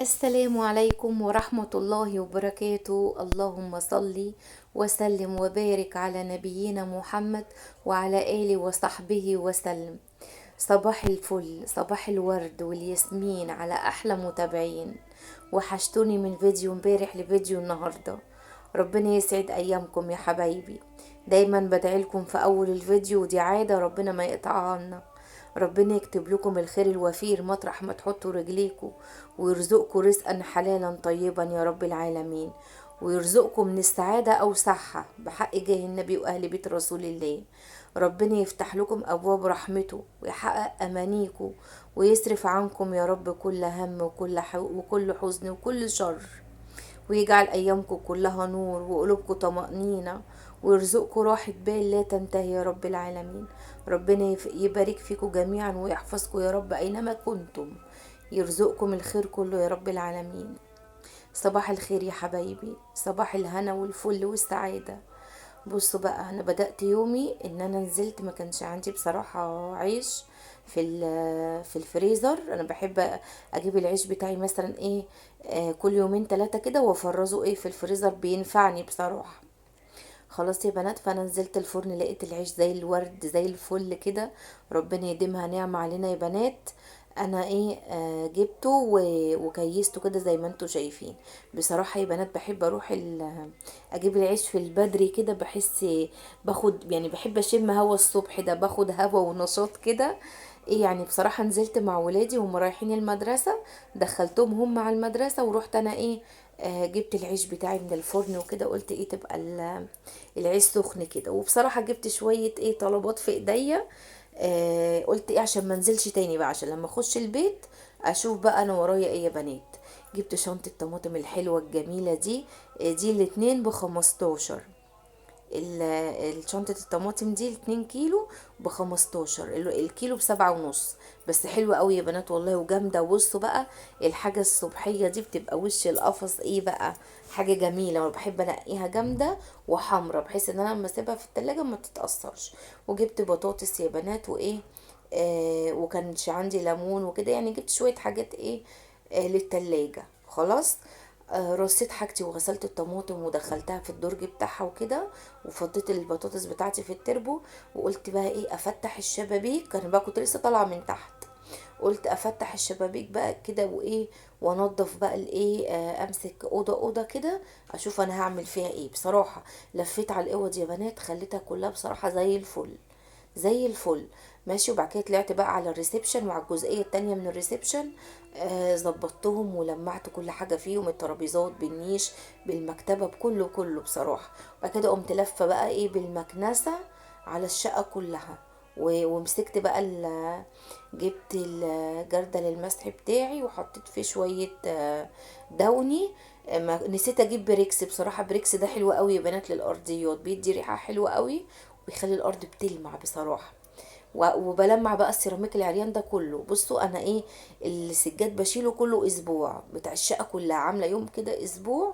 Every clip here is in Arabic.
السلام عليكم ورحمة الله وبركاته. اللهم صل وسلم وبارك على نبينا محمد وعلى آله وصحبه وسلم. صباح الفل، صباح الورد والياسمين على أحلى متابعين. وحشتوني من فيديو امبارح لفيديو النهاردة. ربنا يسعد أيامكم يا حبايبي. دايما بدعيلكم في أول الفيديو، ودي عادة ربنا ما يقطعها عنا. ربنا يكتب لكم الخير الوفير مطرح ما تحطوا رجليكم، ويرزقكم رزقا حلالا طيبا يا رب العالمين، ويرزقكم من السعادة أوسعها بحق جاه النبي وأهل بيت رسول الله. ربنا يفتح لكم أبواب رحمته ويحقق أمانيكم، ويصرف عنكم يا رب كل هم وكل حزن وكل شر، ويجعل أيامكم كلها نور وقلوبكم طمأنينة، ويرزقكم راحة بال لا تنتهي يا رب العالمين. ربنا يبارك فيكم جميعا ويحفظكم يا رب أينما كنتم، يرزقكم الخير كله يا رب العالمين. صباح الخير يا حبايبي، صباح الهنا والفل والسعادة. بصوا بقى، انا بدأت يومي ان انا نزلت، ما كانش عندي بصراحة عيش في الفريزر. انا بحب اجيب العيش بتاعي مثلا ايه، كل يومين ثلاثة كده وافرزه ايه في الفريزر، بينفعني بصراحة. خلاص يا بنات، فانا نزلت الفرن لقيت العيش زي الورد زي الفل كده. ربنا يديمها نعمة علينا يا بنات. انا ايه جبته وكيسته كده زي ما انتوا شايفين. بصراحة يا بنات بحب اروح اجيب العيش في البدري كده، بحس باخد يعني بحب اشم هوا الصبح ده، باخد هوا ونشاط كده. ايه يعني بصراحة نزلت مع ولادي وهم رايحين المدرسة، دخلتهم هم على المدرسة ورحت انا ايه، جبت العيش بتاعي من الفرن وكده. قلت ايه تبقى العيش سخن كده. وبصراحة جبت شوية ايه طلبات في ايديا. قلت ايه عشان ما انزلش تاني بقى، عشان لما اخش البيت اشوف بقى انا ورايا ايه يا بنات. جبت شنطة طماطم الحلوة الجميلة دي. دي الاتنين ب15. شنطة الطماطم دي 2 كيلو ب15، الكيلو ب7.5. بس حلوة قوي يا بنات والله وجامدة. وبصوا بقى، الحاجة الصبحية دي بتبقى وش القفص ايه بقى، حاجة جميلة. وانا بحب انقيها جامدة وحمرة، بحيث ان انا لما اسيبها في التلاجة ما تتأثرش. وجبت بطاطس يا بنات وايه، وكانش عندي ليمون وكده، يعني جبت شوية حاجات ايه للتلاجة. خلاص. رصيت حاجتي وغسلت الطماطم ودخلتها في الدرج بتاعها وكده، وفضيت البطاطس بتاعتي في التربو. وقلت بقى ايه افتح الشبابيك، انا بقى كنت لسه طالعه من تحت. قلت افتح الشبابيك بقى كده وايه، وانضف بقى الايه، امسك اوضه اوضه كده، اشوف انا هعمل فيها ايه. بصراحه لفيت على الاوض يا بنات، خليتها كلها بصراحه زي الفل زي الفل. ماشي. وبعد كده طلعت بقى على الريسبشن وعلى الجزئيه التانية من الريسبشن. ظبطتهم ولمعت كل حاجه فيهم، الترابيزات بالنيش بالمكتبه بكله كله بصراحه. وبعد كده قمت لفه بقى ايه بالمكنسه على الشقه كلها. ومسكت بقى جبت الجردل للمسح بتاعي وحطيت فيه شويه دوني. نسيت اجيب بريكس. بصراحه بريكس ده حلو قوي يا بنات للارضيات، بيدي ريحه حلوه قوي وبيخلي الارض بتلمع بصراحه. وبلمع بقى السيراميك العريان ده كله. بصوا انا ايه، السجاد بشيله كله اسبوع، بتاع الشقه كلها عامله يوم كده اسبوع.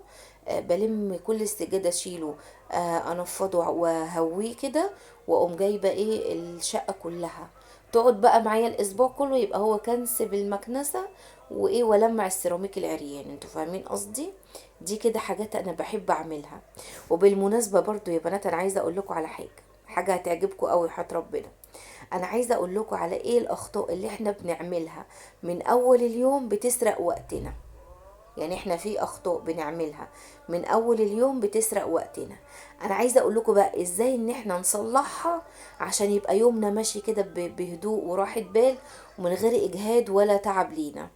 بلم كل السجاد اشيله، انفضه واهويه كده، واقوم جايبه ايه الشقه كلها. تقعد بقى معايا الاسبوع كله، يبقى هو كنس بالمكنسه وايه، ولمع السيراميك العريان. انتوا فاهمين قصدي؟ دي كده حاجات انا بحب اعملها. وبالمناسبه برضو يا بنات، انا عايزه اقول لكم على حاجه هتعجبكم قوي حياة ربنا. انا عايزه اقول لكم على ايه الاخطاء اللي احنا بنعملها من اول اليوم بتسرق وقتنا. يعني احنا في اخطاء بنعملها من اول اليوم بتسرق وقتنا. انا عايزه اقول لكم بقى ازاي ان احنا نصلحها، عشان يبقى يومنا ماشي كده بهدوء وراحه بال، ومن غير اجهاد ولا تعب لينا.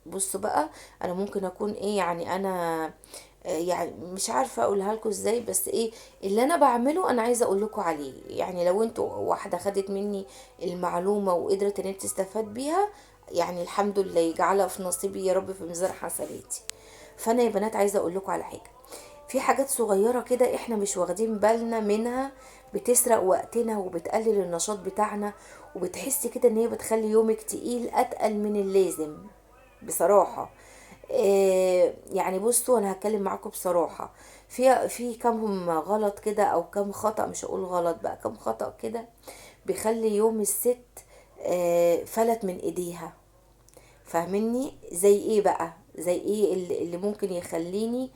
بصوا بقى، انا ممكن اكون ايه يعني انا يعني مش عارفه اقولها لكم ازاي، بس ايه اللي انا بعمله انا عايزه اقول لكم عليه. يعني لو انتوا واحده خدت مني المعلومه وقدرت ان انت تستفاد بيها، يعني الحمد لله يجعلها في نصيبي يا رب في ميزان حسناتي. فانا يا بنات عايزه اقول لكم على حاجه. في حاجات صغيره كده احنا مش واخدين بالنا منها، بتسرق وقتنا وبتقلل النشاط بتاعنا، وبتحسي كده ان هي بتخلي يومك تقيل اتقل من اللازم بصراحة. يعني بصوا انا هتكلم معاكم بصراحة. في كم غلط كده او كم خطأ، مش هقول غلط بقى، كم خطأ كده بيخلي يوم الست فلت من ايديها. فاهميني؟ زي ايه بقى؟ زي ايه اللي ممكن يخليني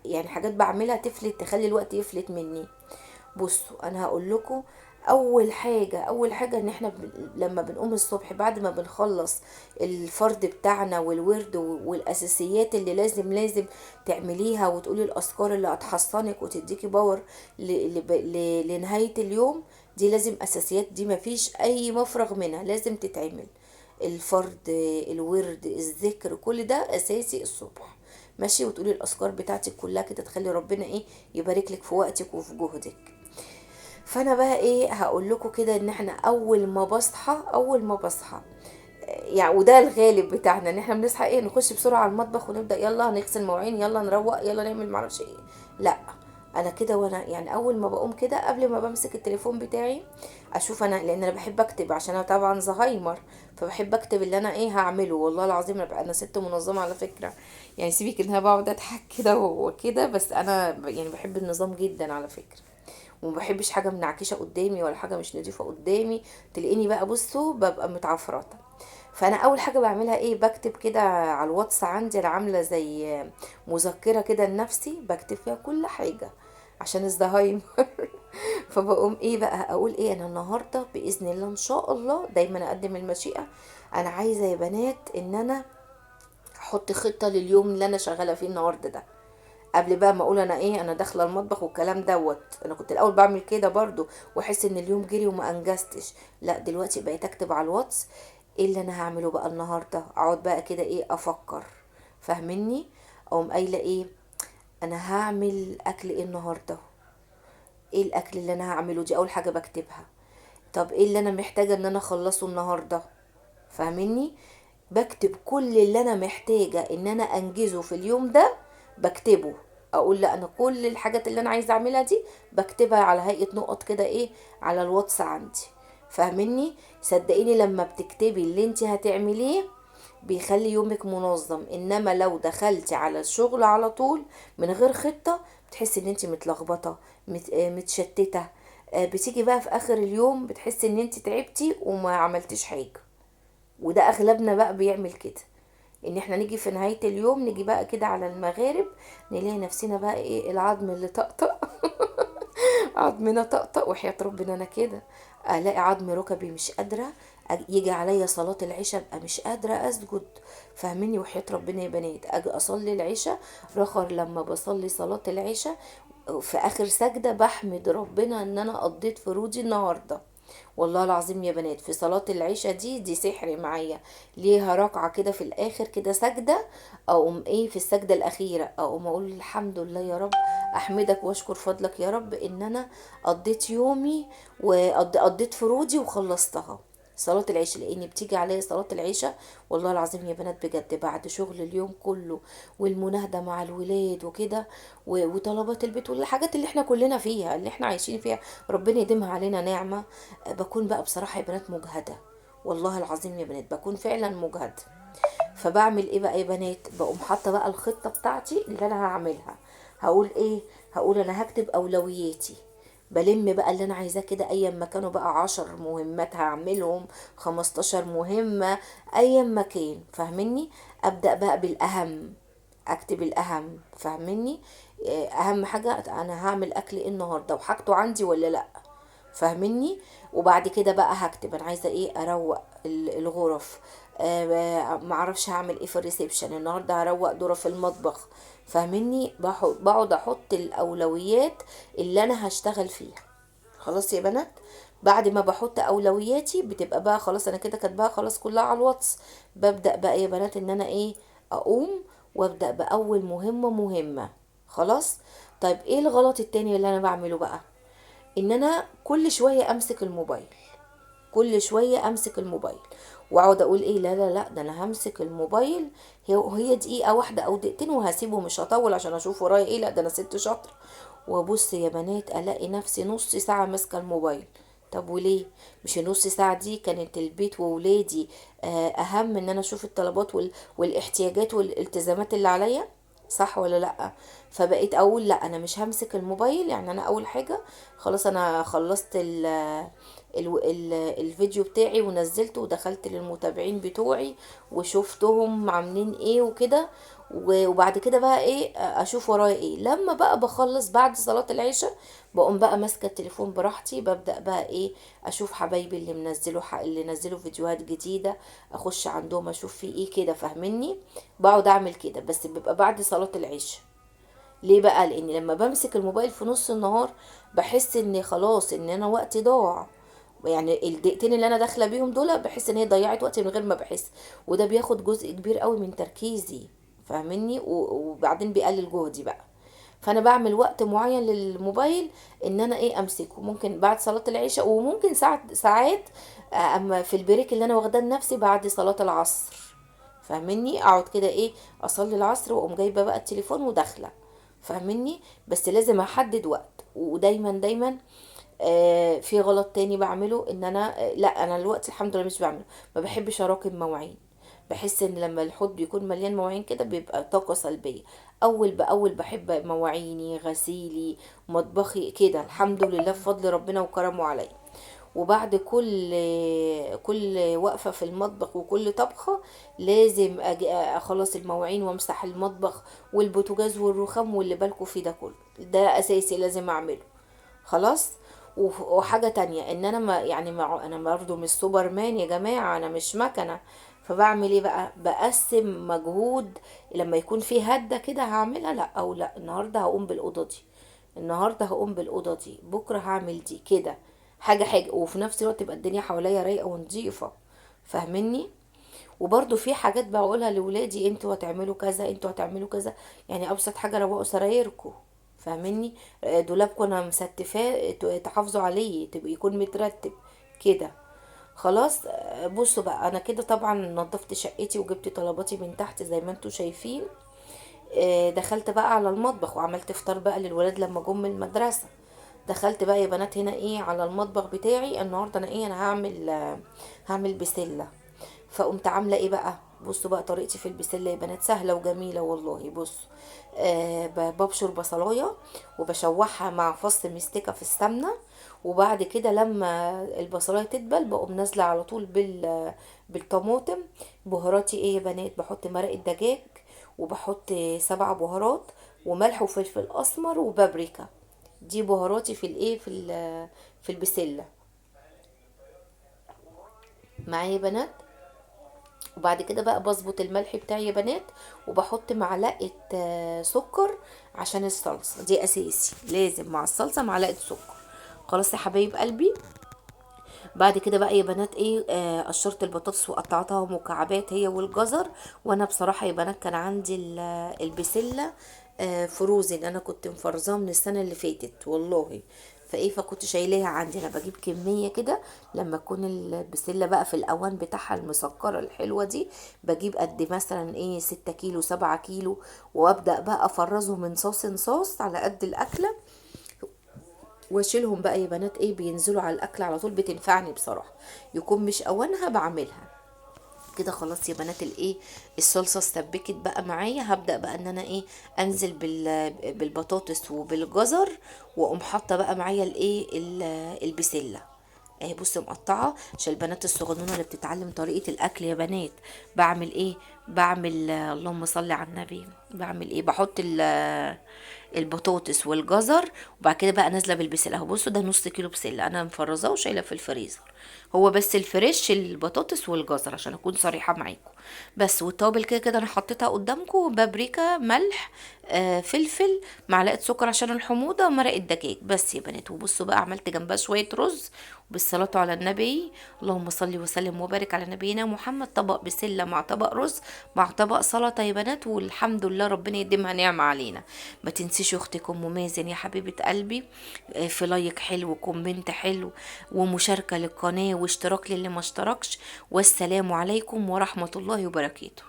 يعني حاجات بعملها تفلت، تخلي الوقت يفلت مني. بصوا انا هقول لكم، اول حاجه ان احنا لما بنقوم الصبح بعد ما بنخلص الفرض بتاعنا والورد والاساسيات اللي لازم تعمليها، وتقولي الاذكار اللي هتحصنك وتديكي باور لنهايه اليوم. دي لازم اساسيات، دي مفيش اي مفرغ منها، لازم تتعمل. الفرض، الورد، الذكر، كل ده اساسي الصبح. ماشي، وتقولي الاذكار بتاعتك كلها كده، تخلي ربنا ايه يبارك لك في وقتك وفي جهدك. فانا بقى ايه هقول لكم كده، ان احنا اول ما بصحى يعني، وده الغالب بتاعنا، ان احنا بنصحى ايه نخش بسرعه على المطبخ ونبدا يلا نغسل مواعين، يلا نروق، يلا نعمل معرفش ايه. لا، انا كده، وانا يعني اول ما بقوم كده قبل ما بمسك التليفون بتاعي اشوف انا، لان انا بحب اكتب عشان انا طبعا زهايمر، فبحب اكتب اللي انا ايه هعمله. والله العظيم انا ست منظمه على فكره. يعني سيبك ان انا بقعد اضحك كده وكده، بس انا يعني بحب النظام جدا على فكره. وما بحبش حاجه منعكشه قدامي ولا حاجه مش نظيفه قدامي. تلاقيني بقى بصوا ببقى متعفرطه. فانا اول حاجه بعملها ايه، بكتب كده على الواتس عندي، انا عامله زي مذكره كده لنفسي بكتب فيها كل حاجه عشان الزهايمر. فبقوم ايه بقى اقول ايه، انا النهارده باذن الله ان شاء الله دايما اقدم المشيئه. انا عايزه يا بنات ان انا احط خطه لليوم اللي انا شغاله فيه النهارده ده. قبل بقى ما اقول انا ايه انا داخله المطبخ والكلام دوت، انا كنت الاول بعمل كده برضو واحس ان اليوم جري وما انجزتش. لا، دلوقتي بقيت اكتب على الواتس ايه اللي انا هعمله بقى النهارده، اقعد بقى كده ايه افكر. فاهمني؟ اقوم قايله ايه، انا هعمل اكل ايه النهارده، ايه الاكل اللي انا هعمله، دي اول حاجه بكتبها. طب ايه اللي انا محتاجه ان انا اخلصه النهارده. فاهمني؟ بكتب كل اللي انا محتاجة ان انا انجزه في اليوم ده، بكتبه. اقول لا، انا كل الحاجات اللي انا عايزة اعملها دي بكتبها على هيئة نقط كده ايه على الواتس عندي. فاهمني؟ صدقيني لما بتكتبي اللي انت هتعمليه بيخلي يومك منظم. انما لو دخلتي على الشغل على طول من غير خطة، بتحسي ان انت متلخبطة، متشتتة. بتيجي بقى في اخر اليوم بتحسي ان انت تعبتي وما عملتيش حاجة. وده اغلبنا بقى بيعمل كده، ان احنا نيجي في نهاية اليوم نيجي بقى كده على المغارب نلاقي نفسنا بقى ايه العظم اللي طقطق. عظمنا طقطق وحياة ربنا انا كده الاقي عظم ركبي مش قادرة. يجي عليا صلاة العشاء ابقى مش قادرة اسجد. فاهميني؟ وحياة ربنا يا بنات اجي اصلي العشاء، رخر لما بصلي صلاة العشاء في اخر سجدة بحمد ربنا ان انا قضيت فروضي النهارده. والله العظيم يا بنات في صلاة العشاء دي سحر معايا. ليها ركعة كده في الآخر كده سجدة، أقوم إيه في السجدة الأخيرة أقوم أقول الحمد لله يا رب، أحمدك وأشكر فضلك يا رب إن أنا قضيت يومي وقضيت فروضي وخلصتها. صلاة العشاء لأن بتيجي عليا صلاة العشاء، والله العظيم يا بنات بجد بعد شغل اليوم كله والمناهدة مع الولاد وكده وطلبات البيت والحاجات اللي احنا كلنا فيها اللي احنا عايشين فيها، ربنا يديمها علينا نعمة. بكون بقى بصراحة يا بنات مجهدة. والله العظيم يا بنات بكون فعلا مجهدة. فبعمل ايه بقى يا بنات، بقوم حاطة بقى الخطة بتاعتي اللي انا هعملها. هقول ايه، هقول انا هكتب اولوياتي. بلم بقى اللي انا عايزاه كده، ايا ما كانوا بقى 10 مهمات هعملهم، 15 مهمة، ايا ما كان. فاهمني؟ ابدأ بقى بالاهم، اكتب الاهم. فاهمني؟ اهم حاجة انا هعمل اكل ايه النهاردة وحاجته عندي ولا لا. فاهمني؟ وبعد كده بقى هكتب انا عايزه ايه، اروق الغرف. معرفش هعمل ايه في الريسبشن النهارده، هروق دورة في المطبخ. فاهمني؟ بقعد احط الاولويات اللي انا هشتغل فيها. خلاص يا بنات، بعد ما بحط اولوياتي بتبقى بقى خلاص انا كده كاتباها خلاص كلها على الواتس. ببدأ بقى يا بنات ان انا ايه اقوم وابدأ باول مهمة مهمة. خلاص. طيب ايه الغلط التاني اللي انا بعمله بقى، ان انا كل شويه امسك الموبايل. كل شويه امسك الموبايل واقعد اقول ايه، لا لا لا ده انا همسك الموبايل هي دقيقه واحده او دقيقتين وهسيبه مش هطول عشان اشوف ورايا ايه، لا ده انا ست شاطره. وابص يا بنات الاقي نفسي نص ساعه ماسكه الموبايل. طب وليه؟ مش النص ساعه دي كانت البيت وولادي اهم ان انا اشوف الطلبات والاحتياجات والالتزامات اللي عليا، صح ولا لا؟ فبقيت اقول لا انا مش همسك الموبايل. يعني انا اول حاجه خلاص انا خلصت الفيديو بتاعي ونزلته ودخلت للمتابعين بتوعي وشفتهم عاملين ايه وكده. وبعد كده بقى ايه اشوف ورايا ايه. لما بقى بخلص بعد صلاة العشاء بقوم بقى ماسكة التليفون براحتي، ببدأ بقى ايه اشوف حبايبي اللي اللي نزلوا فيديوهات جديدة، اخش عندهم اشوف في ايه كده، فاهمني؟ بقعد اعمل كده بس بيبقى بعد صلاة العشاء. ليه بقى؟ لان لما بمسك الموبايل في نص النهار بحس ان خلاص ان انا وقتي ضاع. يعني الدقيقتين اللي انا داخله بيهم دول بحس ان هي ضيعت وقتي من غير ما بحس، وده بياخد جزء كبير قوي من تركيزي، فاهمني؟ وبعدين بيقلل جهدي بقى. فانا بعمل وقت معين للموبايل ان انا ايه امسكه، ممكن بعد صلاة العشاء، وممكن ساعات اما في البريك اللي انا واخداه لنفسي بعد صلاة العصر، فاهمني؟ اقعد كده ايه اصلي العصر واقوم جايبه بقى التليفون وداخله، فاهمني؟ بس لازم احدد وقت. ودايما في غلط تاني بعمله ان انا لا انا الوقت الحمد لله مش بعمله، ما بحبش اراكم مواعين. بحس ان لما الحوض بيكون مليان مواعين كده بيبقى طاقة سلبية. اول باول بحب مواعيني، غسيلي، مطبخي كده، الحمد لله بفضل ربنا وكرمه عليا. وبعد كل وقفة في المطبخ وكل طبخة لازم أجي أخلص المواعين وامسح المطبخ والبوتاجاز والرخام واللي بالكوا فيه ده كله، ده أساسي لازم أعمله. خلاص. وحاجة تانية ان انا ما يعني ما انا برضه مش سوبرمان يا جماعة، انا مش مكنة. فبعمل ايه بقى؟ بقسم مجهود. لما يكون في هدة كده هعملها، لا او لا النهاردة هقوم بالأوضة دي، النهاردة هقوم بالأوضة دي، بكرة هعمل دي كده، حاجة حاجة، وفي نفس الوقت تبقى الدنيا حواليا رايقة ونظيفة، فاهمني؟ وبرضو في حاجات بقولها لولادي، انتوا هتعملوا كذا، انتوا هتعملوا كذا. يعني ابسط حاجه روقوا سرايركم، فاهمني؟ دولابكم انا مستفاه تحافظوا عليه، تبقى يكون مترتب كده. خلاص. بصوا بقى انا كده طبعا نظفت شقتي وجبت طلباتي من تحت زي ما انتوا شايفين. دخلت بقى على المطبخ وعملت فطار بقى للولاد لما جم من المدرسه. دخلت بقى يا بنات هنا ايه على المطبخ بتاعي. النهارده انا ايه انا هعمل بسله. فقمت عامله ايه بقى؟ بصوا بقى طريقتي في البسله يا بنات سهله وجميله والله. بصوا ببشر بصلايه وبشوحها مع فص مستكه في السمنه. وبعد كده لما البصلايه تدبل بقوم نازله على طول بالطماطم. بهاراتي ايه يا بنات؟ بحط مرقه دجاج، وبحط 7 بهارات، وملح وفلفل اسمر وبابريكا. دي بهاراتي في الايه في البسله معايا يا بنات. وبعد كده بقى بظبط الملح بتاعي يا بنات، وبحط معلقه سكر عشان الصلصه دي اساسي، لازم مع الصلصه معلقه سكر. خلاص يا حبايب قلبي. بعد كده بقى يا بنات ايه قشرت البطاطس وقطعتها مكعبات هي والجزر. وانا بصراحه يا بنات كان عندي البسله فروزن، انا كنت مفرزاها من السنه اللي فاتت والله. فايه فكنت شايلاها عندي. انا بجيب كميه كده لما تكون البسله بقى في الاوان بتاعها المسكره الحلوه دي، بجيب قد مثلا ايه 6 كيلو 7 كيلو، وابدا بقى افرزهم من صاص على قد الاكله، واشيلهم بقى يا بنات ايه بينزلوا على الاكل على طول، بتنفعني بصراحه. يكون مش اوانها بعملها كده. خلاص يا بنات الايه الصلصه استبكت بقى معايا. هبدا بقى ان انا ايه انزل بالبطاطس وبالجزر، واقوم حاطه بقى معايا الايه البسله اهي. بصوا مقطعه عشان البنات الصغنونه اللي بتتعلم طريقه الاكل يا بنات. بعمل ايه؟ بعمل اللهم صل على النبي، بعمل ايه؟ بحط البطاطس والجزر، وبعد كده بقى نازله بالبسله اهو. بصوا ده نص كيلو بسله انا مفرزاه وشايله في الفريزر. هو بس الفريش البطاطس والجزر عشان اكون صريحه معاكم. بس والتوابل كده كده انا حطيتها قدامكم، بابريكا، ملح، فلفل، معلقه سكر عشان الحموضه، ومرقه دجاج بس يا بنات. وبصوا بقى عملت جنبها شويه رز بالصلاه على النبي. اللهم صل وسلم وبارك على نبينا محمد. طبق بسله مع طبق رز مع طبق سلطه يا بنات، والحمد لله ربنا يديمها نعمه علينا. ما تنسيش اختك ام مازن يا حبيبه قلبي في لايك حلو وكومنت حلو ومشاركه للقناه واشتراك للي ما اشتركش. والسلام عليكم ورحمه الله وبركاته.